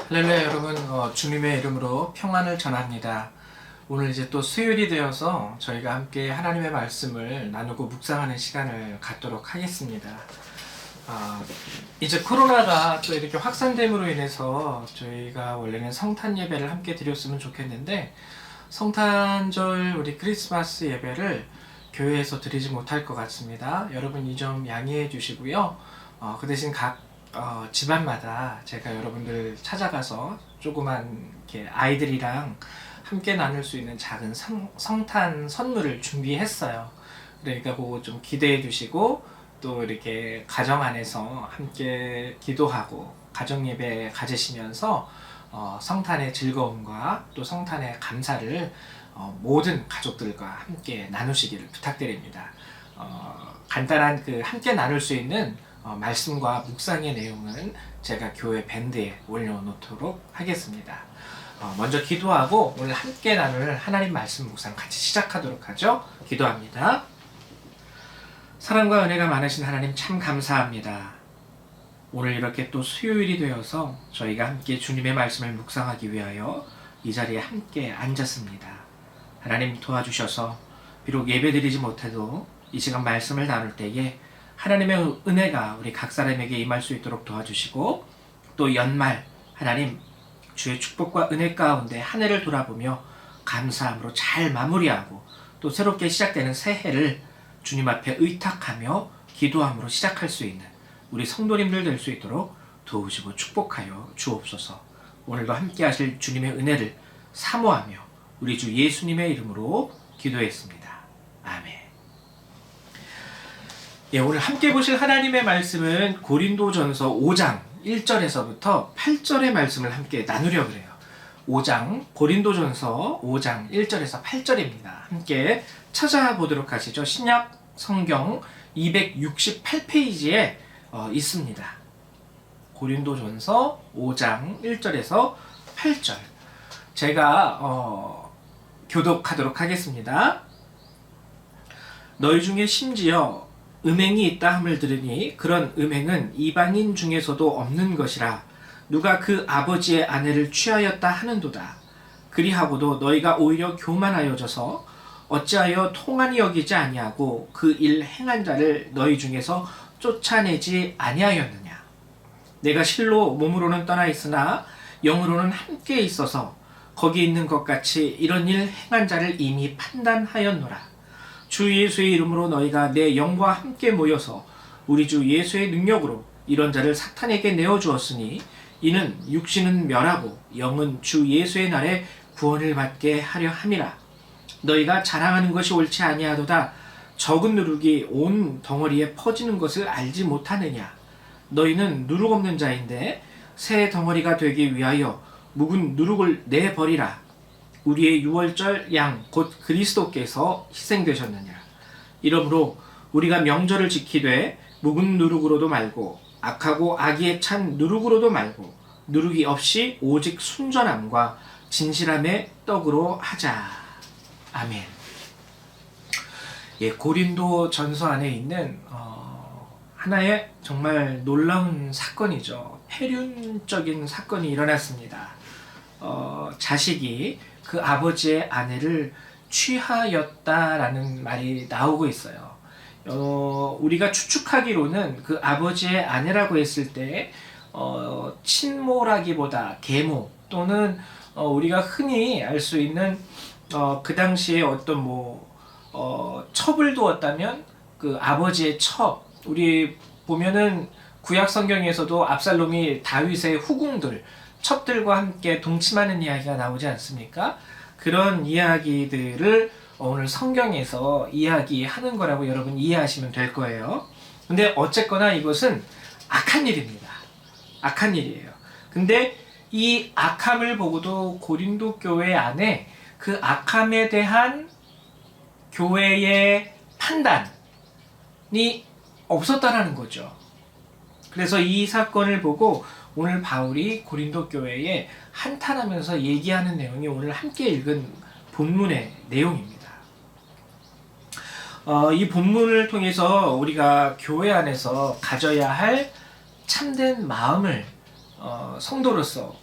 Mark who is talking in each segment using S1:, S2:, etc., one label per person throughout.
S1: 할렐루야 여러분, 주님의 이름으로 평안을 전합니다. 오늘 이제 또 수요일이 되어서 저희가 함께 하나님의 말씀을 나누고 묵상하는 시간을 갖도록 하겠습니다. 이제 코로나가 또 이렇게 확산됨으로 인해서 저희가 원래는 성탄 예배를 함께 드렸으면 좋겠는데 성탄절 우리 크리스마스 예배를 교회에서 드리지 못할 것 같습니다. 여러분 이 점 양해해 주시고요. 그 대신 각 집안마다 제가 여러분들 찾아가서 조그만 이렇게 아이들이랑 함께 나눌 수 있는 작은 성탄 선물을 준비했어요. 그러니까 그거 좀 기대해 주시고 또 이렇게 가정 안에서 함께 기도하고 가정 예배 가지시면서 성탄의 즐거움과 또 성탄의 감사를 모든 가족들과 함께 나누시기를 부탁드립니다. 간단한 그 함께 나눌 수 있는 말씀과 묵상의 내용은 제가 교회 밴드에 올려놓도록 하겠습니다. 먼저 기도하고 오늘 함께 나눌 하나님 말씀 묵상 같이 시작하도록 하죠. 기도합니다. 사랑과 은혜가 많으신 하나님 참 감사합니다. 오늘 이렇게 또 수요일이 되어서 저희가 함께 주님의 말씀을 묵상하기 위하여 이 자리에 함께 앉았습니다. 하나님 도와주셔서 비록 예배드리지 못해도 이 시간 말씀을 나눌 때에 하나님의 은혜가 우리 각 사람에게 임할 수 있도록 도와주시고 또 연말 하나님 주의 축복과 은혜 가운데 한 해를 돌아보며 감사함으로 잘 마무리하고 또 새롭게 시작되는 새해를 주님 앞에 의탁하며 기도함으로 시작할 수 있는 우리 성도님들 될 수 있도록 도우시고 축복하여 주옵소서. 오늘도 함께 하실 주님의 은혜를 사모하며 우리 주 예수님의 이름으로 기도했습니다. 아멘. 오늘 함께 보실 하나님의 말씀은 고린도전서 5장 1절에서부터 8절의 말씀을 함께 나누려고 해요. 5장 고린도전서 5장 1절에서 8절입니다. 함께 찾아보도록 하시죠. 신약 성경 268페이지에 있습니다. 고린도전서 5장 1절에서 8절 제가 교독하도록 하겠습니다. 너희 중에 심지어 음행이 있다 함을 들으니 그런 음행은 이방인 중에서도 없는 것이라 누가 그 아버지의 아내를 취하였다 하는도다. 그리하고도 너희가 오히려 교만하여져서 어찌하여 통한이 여기지 아니하고 그 일 행한 자를 너희 중에서 쫓아내지 아니하였느냐. 내가 실로 몸으로는 떠나 있으나 영으로는 함께 있어서 거기 있는 것 같이 이런 일 행한 자를 이미 판단하였노라. 주 예수의 이름으로 너희가 내 영과 함께 모여서 우리 주 예수의 능력으로 이런 자를 사탄에게 내어주었으니 이는 육신은 멸하고 영은 주 예수의 날에 구원을 받게 하려 함이라. 너희가 자랑하는 것이 옳지 아니하도다. 적은 누룩이 온 덩어리에 퍼지는 것을 알지 못하느냐. 너희는 누룩 없는 자인데 새 덩어리가 되기 위하여 묵은 누룩을 내버리라. 우리의 유월절 양 곧 그리스도께서 희생되셨느냐. 이러므로 우리가 명절을 지키되 묵은 누룩으로도 말고 악하고 악의에 찬 누룩으로도 말고 누룩이 없이 오직 순전함과 진실함의 떡으로 하자. 아멘. 고린도 전서 안에 있는 하나의 정말 놀라운 사건이죠. 폐륜적인 사건이 일어났습니다. 자식이 그 아버지의 아내를 취하였다라는 말이 나오고 있어요. 우리가 추측하기로는 그 아버지의 아내라고 했을 때 친모라기보다 계모 또는 우리가 흔히 알 수 있는 그 당시에 어떤 첩을 두었다면 그 아버지의 첩, 우리 보면은 구약 성경에서도 압살롬이 다윗의 후궁들 첩들과 함께 동침하는 이야기가 나오지 않습니까? 그런 이야기들을 오늘 성경에서 이야기하는 거라고 여러분 이해하시면 될 거예요. 근데 어쨌거나 이것은 악한 일입니다. 악한 일이에요. 근데 이 악함을 보고도 고린도 교회 안에 그 악함에 대한 교회의 판단이 없었다라는 거죠. 그래서 이 사건을 보고 오늘 바울이 고린도 교회에 한탄하면서 얘기하는 내용이 오늘 함께 읽은 본문의 내용입니다. 이 본문을 통해서 우리가 교회 안에서 가져야 할 참된 마음을 성도로서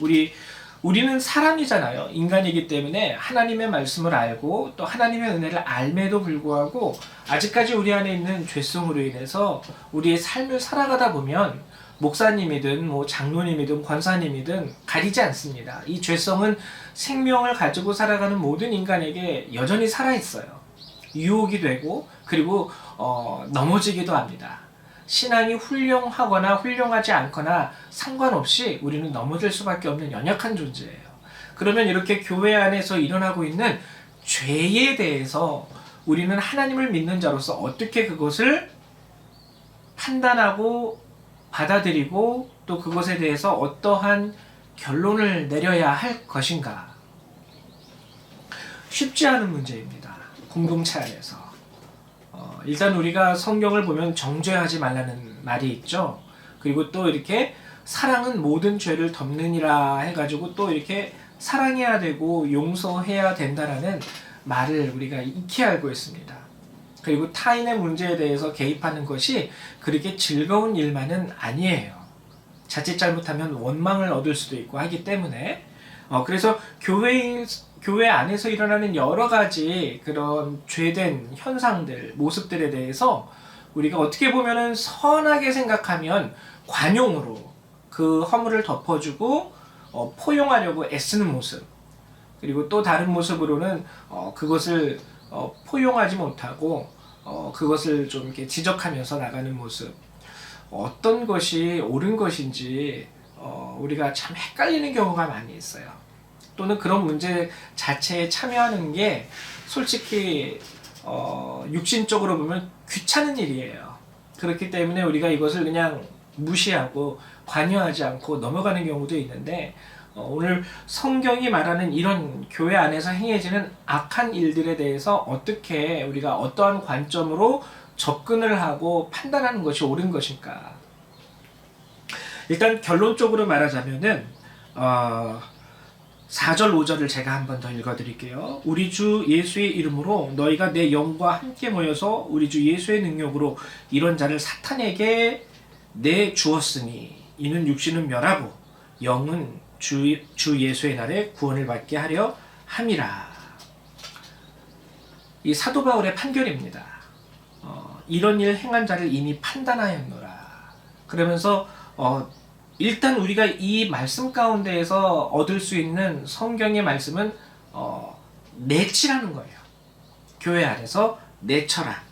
S1: 우리는 사람이잖아요. 인간이기 때문에 하나님의 말씀을 알고 또 하나님의 은혜를 알매도 불구하고 아직까지 우리 안에 있는 죄성으로 인해서 우리의 삶을 살아가다 보면 목사님이든 뭐 장로님이든 권사님이든 가리지 않습니다. 이 죄성은 생명을 가지고 살아가는 모든 인간에게 여전히 살아있어요. 유혹이 되고 그리고 넘어지기도 합니다. 신앙이 훌륭하거나 훌륭하지 않거나 상관없이 우리는 넘어질 수밖에 없는 연약한 존재예요. 그러면 이렇게 교회 안에서 일어나고 있는 죄에 대해서 우리는 하나님을 믿는 자로서 어떻게 그것을 판단하고 받아들이고 또 그것에 대해서 어떠한 결론을 내려야 할 것인가? 쉽지 않은 문제입니다. 공동체 안에서. 일단 우리가 성경을 보면 정죄하지 말라는 말이 있죠. 그리고 또 이렇게 사랑은 모든 죄를 덮느니라 해가지고 또 이렇게 사랑해야 되고 용서해야 된다라는 말을 우리가 익히 알고 있습니다. 그리고 타인의 문제에 대해서 개입하는 것이 그렇게 즐거운 일만은 아니에요. 자칫 잘못하면 원망을 얻을 수도 있고 하기 때문에 그래서 교회 안에서 일어나는 여러 가지 그런 죄된 현상들, 모습들에 대해서 우리가 어떻게 보면은 선하게 생각하면 관용으로 그 허물을 덮어주고 포용하려고 애쓰는 모습, 그리고 또 다른 모습으로는 그것을 포용하지 못하고 그것을 좀 이렇게 지적하면서 나가는 모습, 어떤 것이 옳은 것인지 우리가 참 헷갈리는 경우가 많이 있어요. 또는 그런 문제 자체에 참여하는 게 솔직히 육신적으로 보면 귀찮은 일이에요. 그렇기 때문에 우리가 이것을 그냥 무시하고 관여하지 않고 넘어가는 경우도 있는데 오늘 성경이 말하는 이런 교회 안에서 행해지는 악한 일들에 대해서 어떻게 우리가 어떠한 관점으로 접근을 하고 판단하는 것이 옳은 것인가? 일단 결론적으로 말하자면은 4절 5절을 제가 한 번 더 읽어드릴게요. 우리 주 예수의 이름으로 너희가 내 영과 함께 모여서 우리 주 예수의 능력으로 이런 자를 사탄에게 내주었으니 이는 육신은 멸하고 영은 주 예수의 날에 구원을 받게 하려 함이라. 이 사도 바울의 판결입니다. 이런 일 행한 자를 이미 판단하였노라. 그러면서 일단 우리가 이 말씀 가운데에서 얻을 수 있는 성경의 말씀은 내치라는 거예요. 교회 안에서 내쳐라.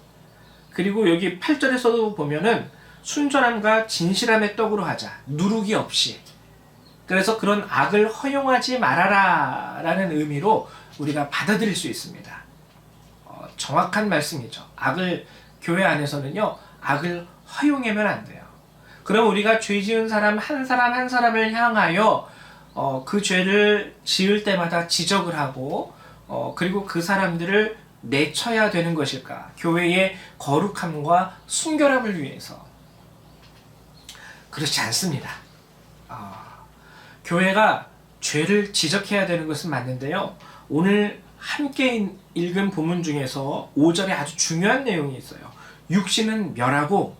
S1: 그리고 여기 8절에서도 보면은 순전함과 진실함의 떡으로 하자. 누룩이 없이. 그래서 그런 악을 허용하지 말아라 라는 의미로 우리가 받아들일 수 있습니다. 정확한 말씀이죠. 교회 안에서는요, 악을 허용하면 안 돼요. 그럼 우리가 죄 지은 사람 한 사람을 향하여 그 죄를 지을 때마다 지적을 하고 그리고 그 사람들을 내쳐야 되는 것일까? 교회의 거룩함과 순결함을 위해서. 그렇지 않습니다. 교회가 죄를 지적해야 되는 것은 맞는데요. 오늘 함께 읽은 본문 중에서 5절에 아주 중요한 내용이 있어요. 육신은 멸하고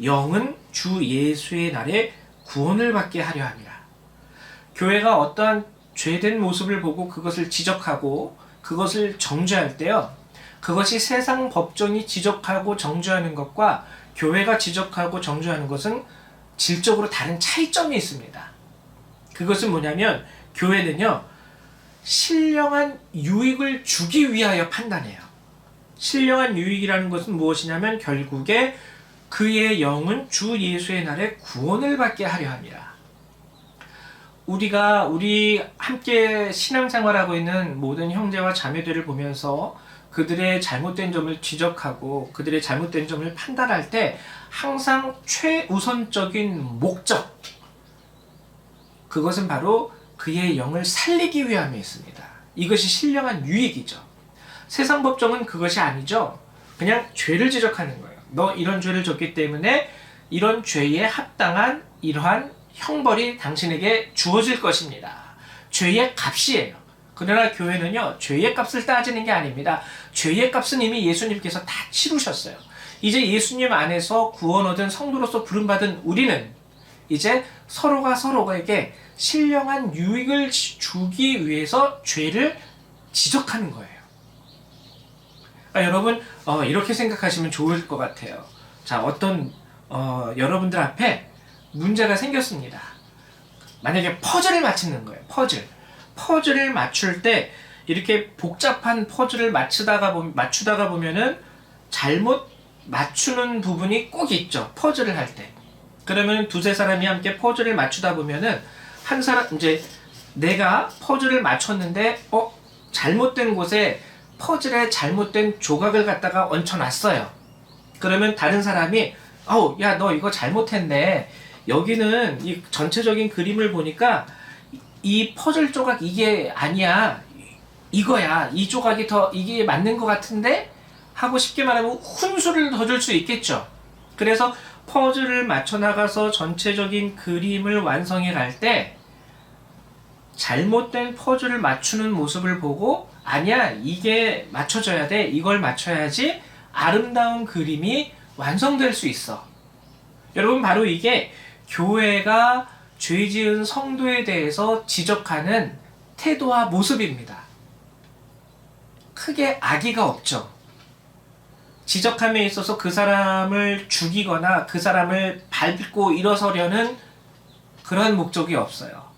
S1: 영은 주 예수의 날에 구원을 받게 하려 함이라. 교회가 어떠한 죄된 모습을 보고 그것을 지적하고 그것을 정죄할 때요, 그것이 세상 법정이 지적하고 정죄하는 것과 교회가 지적하고 정죄하는 것은 질적으로 다른 차이점이 있습니다. 그것은 뭐냐면 교회는요, 신령한 유익을 주기 위하여 판단해요. 신령한 유익이라는 것은 무엇이냐면 결국에 그의 영은 주 예수의 날에 구원을 받게 하려 함이라. 우리 함께 신앙생활하고 있는 모든 형제와 자매들을 보면서 그들의 잘못된 점을 지적하고 그들의 잘못된 점을 판단할 때 항상 최우선적인 목적, 그것은 바로 그의 영을 살리기 위함에 있습니다. 이것이 신령한 유익이죠. 세상 법정은 그것이 아니죠. 그냥 죄를 지적하는 거예요. 너 이런 죄를 졌기 때문에 이런 죄에 합당한 이러한 형벌이 당신에게 주어질 것입니다. 죄의 값이에요. 그러나 교회는요, 죄의 값을 따지는 게 아닙니다. 죄의 값은 이미 예수님께서 다 치르셨어요. 이제 예수님 안에서 구원 얻은 성도로서 부름받은 우리는 이제 서로가 서로에게 신령한 유익을 주기 위해서 죄를 지적하는 거예요. 여러분 이렇게 생각하시면 좋을 것 같아요. 자, 어떤 여러분들 앞에 문제가 생겼습니다. 만약에 퍼즐을 맞추는 거예요. 퍼즐을 맞출 때 이렇게 복잡한 퍼즐을 맞추다가 보면은 잘못 맞추는 부분이 꼭 있죠. 퍼즐을 할 때. 그러면 두세 사람이 함께 퍼즐을 맞추다 보면은 한 사람, 이제 내가 퍼즐을 맞췄는데 잘못된 곳에 퍼즐에 잘못된 조각을 갖다가 얹혀놨어요. 그러면 다른 사람이 야, 너 이거 잘못했네. 여기는 이 전체적인 그림을 보니까 이 퍼즐 조각 이게 아니야. 이거야. 이 조각이 더 이게 맞는 것 같은데? 하고 쉽게 말하면 훈수를 더 줄 수 있겠죠. 그래서 퍼즐을 맞춰나가서 전체적인 그림을 완성해 갈 때 잘못된 퍼즐을 맞추는 모습을 보고 아니야, 이게 맞춰져야 돼. 이걸 맞춰야지 아름다운 그림이 완성될 수 있어. 여러분, 바로 이게 교회가 죄 지은 성도에 대해서 지적하는 태도와 모습입니다. 크게 악의가 없죠. 지적함에 있어서 그 사람을 죽이거나 그 사람을 밟고 일어서려는 그런 목적이 없어요.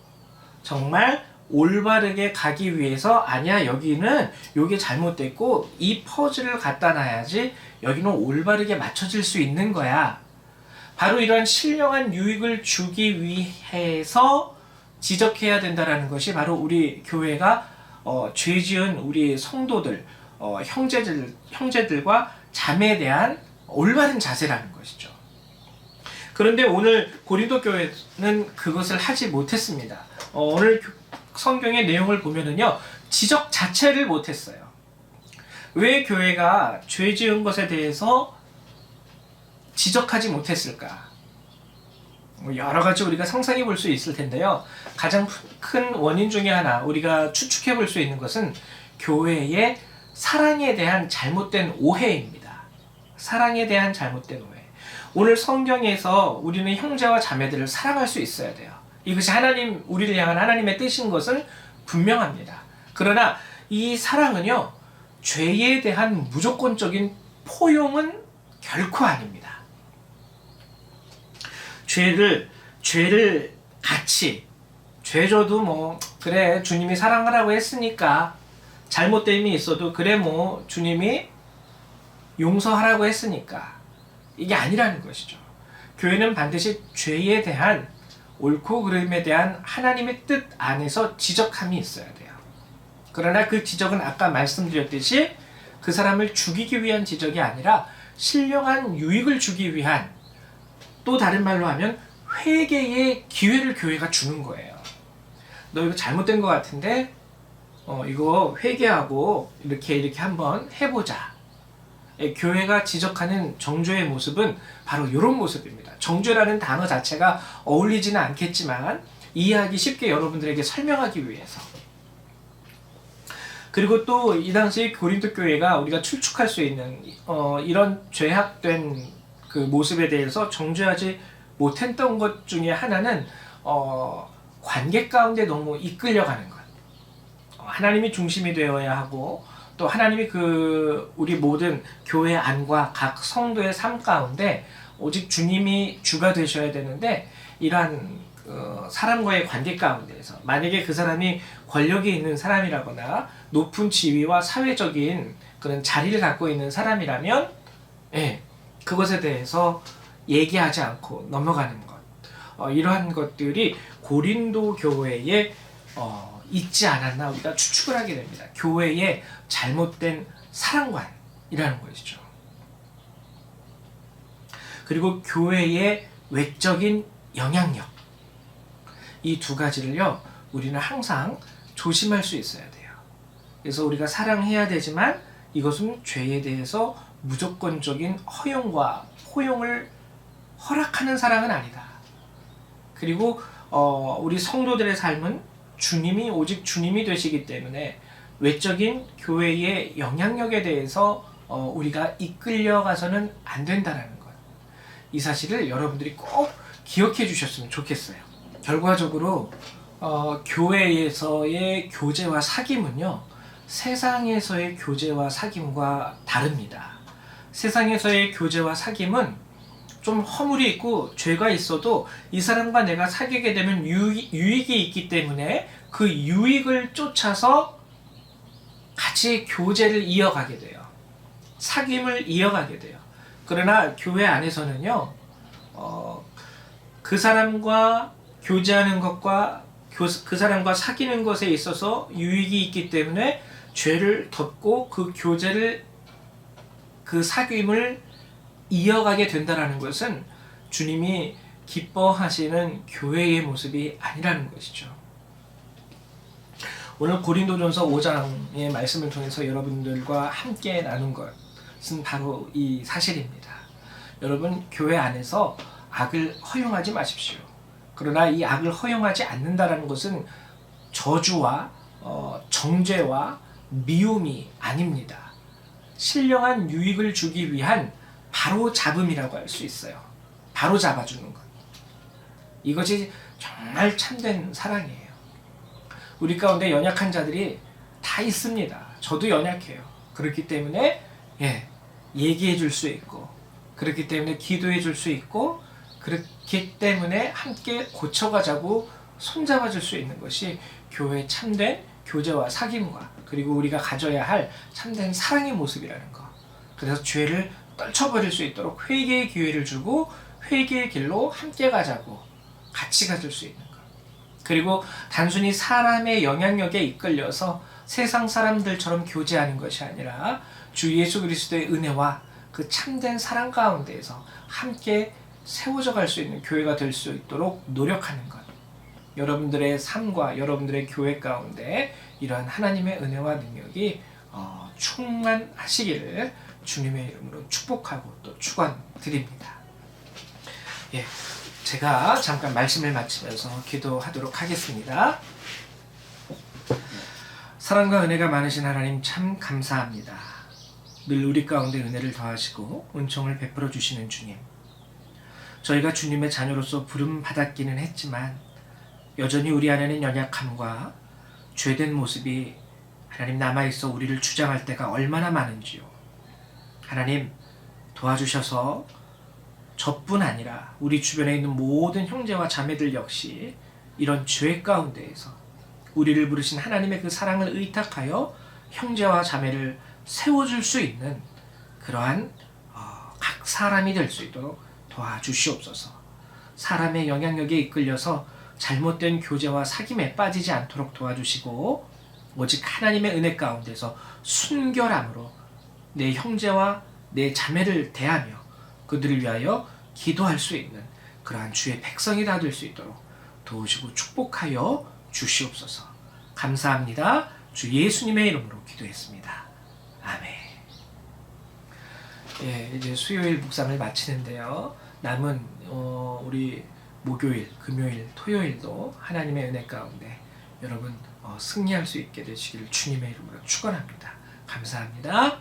S1: 정말 올바르게 가기 위해서 아니야, 여기는 요게 잘못됐고 이 퍼즐을 갖다 놔야지 여기는 올바르게 맞춰질 수 있는 거야. 바로 이런 신령한 유익을 주기 위해서 지적해야 된다는 것이 바로 우리 교회가 죄 지은 우리 성도들, 형제들과 자매에 대한 올바른 자세라는 것이죠. 그런데 오늘 고린도 교회는 그것을 하지 못했습니다. 오늘 성경의 내용을 보면은요, 지적 자체를 못했어요. 왜 교회가 죄 지은 것에 대해서 지적하지 못했을까? 여러 가지 우리가 상상해 볼 수 있을 텐데요. 가장 큰 원인 중에 하나 우리가 추측해 볼 수 있는 것은 교회의 사랑에 대한 잘못된 오해입니다. 사랑에 대한 잘못된 오해. 오늘 성경에서 우리는 형제와 자매들을 사랑할 수 있어야 돼요. 이것이 우리를 향한 하나님의 뜻인 것은 분명합니다. 그러나 이 사랑은요, 죄에 대한 무조건적인 포용은 결코 아닙니다. 죄를 같이, 죄져도 그래, 주님이 사랑하라고 했으니까, 잘못됨이 있어도 그래, 주님이 용서하라고 했으니까, 이게 아니라는 것이죠. 교회는 반드시 죄에 대한 옳고 그름에 대한 하나님의 뜻 안에서 지적함이 있어야 돼요. 그러나 그 지적은 아까 말씀드렸듯이 그 사람을 죽이기 위한 지적이 아니라 신령한 유익을 주기 위한, 또 다른 말로 하면 회개의 기회를 교회가 주는 거예요. 너 이거 잘못된 것 같은데 이거 회개하고 이렇게 한번 해보자. 교회가 지적하는 정죄의 모습은 바로 이런 모습입니다. 정죄라는 단어 자체가 어울리지는 않겠지만 이해하기 쉽게 여러분들에게 설명하기 위해서. 그리고 또 이 당시 고린도 교회가 우리가 추측할 수 있는 이런 죄악된 그 모습에 대해서 정죄하지 못했던 것 중에 하나는 관계 가운데 너무 이끌려가는 것. 하나님이 중심이 되어야 하고 또 하나님이 우리 모든 교회 안과 각 성도의 삶 가운데 오직 주님이 주가 되셔야 되는데, 이러한 사람과의 관계 가운데에서 만약에 그 사람이 권력이 있는 사람이라거나 높은 지위와 사회적인 그런 자리를 갖고 있는 사람이라면 그것에 대해서 얘기하지 않고 넘어가는 것, 이러한 것들이 고린도 교회에 있지 않았나 우리가 추측을 하게 됩니다. 교회의 잘못된 사랑관이라는 것이죠. 그리고 교회의 외적인 영향력, 이 두 가지를요, 우리는 항상 조심할 수 있어야 돼요. 그래서 우리가 사랑해야 되지만 이것은 죄에 대해서 무조건적인 허용과 포용을 허락하는 사랑은 아니다. 그리고 우리 성도들의 삶은 오직 주님이 되시기 때문에 외적인 교회의 영향력에 대해서 우리가 이끌려가서는 안 된다는 것. 이 사실을 여러분들이 꼭 기억해 주셨으면 좋겠어요. 결과적으로 교회에서의 교제와 사귐은요, 세상에서의 교제와 사귐과 다릅니다. 세상에서의 교제와 사귐은 좀 허물이 있고 죄가 있어도 이 사람과 내가 사귀게 되면 유익이 있기 때문에 그 유익을 쫓아서 같이 교제를 이어가게 돼요. 사귐을 이어가게 돼요. 그러나 교회 안에서는요, 그 사람과 교제하는 것과 그 사람과 사귀는 것에 있어서 유익이 있기 때문에 죄를 덮고 그 교제를, 그 사귐을 이어가게 된다는 것은 주님이 기뻐하시는 교회의 모습이 아니라는 것이죠. 오늘 고린도전서 5장의 말씀을 통해서 여러분들과 함께 나눈 것은 바로 이 사실입니다. 여러분, 교회 안에서 악을 허용하지 마십시오. 그러나 이 악을 허용하지 않는다는 것은 저주와 정죄와 미움이 아닙니다. 신령한 유익을 주기 위한 바로 잡음이라고 할 수 있어요. 바로 잡아주는 것. 이것이 정말 참된 사랑이에요. 우리 가운데 연약한 자들이 다 있습니다. 저도 연약해요. 그렇기 때문에 얘기해 줄 수 있고, 그렇기 때문에 기도해 줄 수 있고, 그렇기 때문에 함께 고쳐가자고 손잡아 줄 수 있는 것이 교회의 참된 교제와 사귐과, 그리고 우리가 가져야 할 참된 사랑의 모습이라는 것. 그래서 죄를 떨쳐버릴 수 있도록 회개의 기회를 주고 회개의 길로 함께 가자고 같이 가줄 수 있는 것. 그리고 단순히 사람의 영향력에 이끌려서 세상 사람들처럼 교제하는 것이 아니라 주 예수 그리스도의 은혜와 그 참된 사랑 가운데에서 함께 세워져 갈 수 있는 교회가 될 수 있도록 노력하는 것. 여러분들의 삶과 여러분들의 교회 가운데 이러한 하나님의 은혜와 능력이 충만하시기를 주님의 이름으로 축복하고 또 축원드립니다. 제가 잠깐 말씀을 마치면서 기도하도록 하겠습니다. 사랑과 은혜가 많으신 하나님, 참 감사합니다. 늘 우리 가운데 은혜를 더하시고 은총을 베풀어 주시는 주님, 저희가 주님의 자녀로서 부름 받았기는 했지만 여전히 우리 안에는 연약함과 죄된 모습이 하나님 남아있어 우리를 주장할 때가 얼마나 많은지요. 하나님, 도와주셔서 저뿐 아니라 우리 주변에 있는 모든 형제와 자매들 역시 이런 죄 가운데에서 우리를 부르신 하나님의 그 사랑을 의탁하여 형제와 자매를 세워줄 수 있는 그러한 각 사람이 될 수 있도록 도와주시옵소서. 사람의 영향력에 이끌려서 잘못된 교제와 사귐에 빠지지 않도록 도와주시고, 오직 하나님의 은혜 가운데서 순결함으로 내 형제와 내 자매를 대하며 그들을 위하여 기도할 수 있는 그러한 주의 백성이 다 될 수 있도록 도우시고 축복하여 주시옵소서. 감사합니다. 주 예수님의 이름으로 기도했습니다. 아멘. 이제 수요일 묵상을 마치는데요. 남은 우리 목요일, 금요일, 토요일도 하나님의 은혜 가운데 여러분 승리할 수 있게 되시기를 주님의 이름으로 축원합니다. 감사합니다.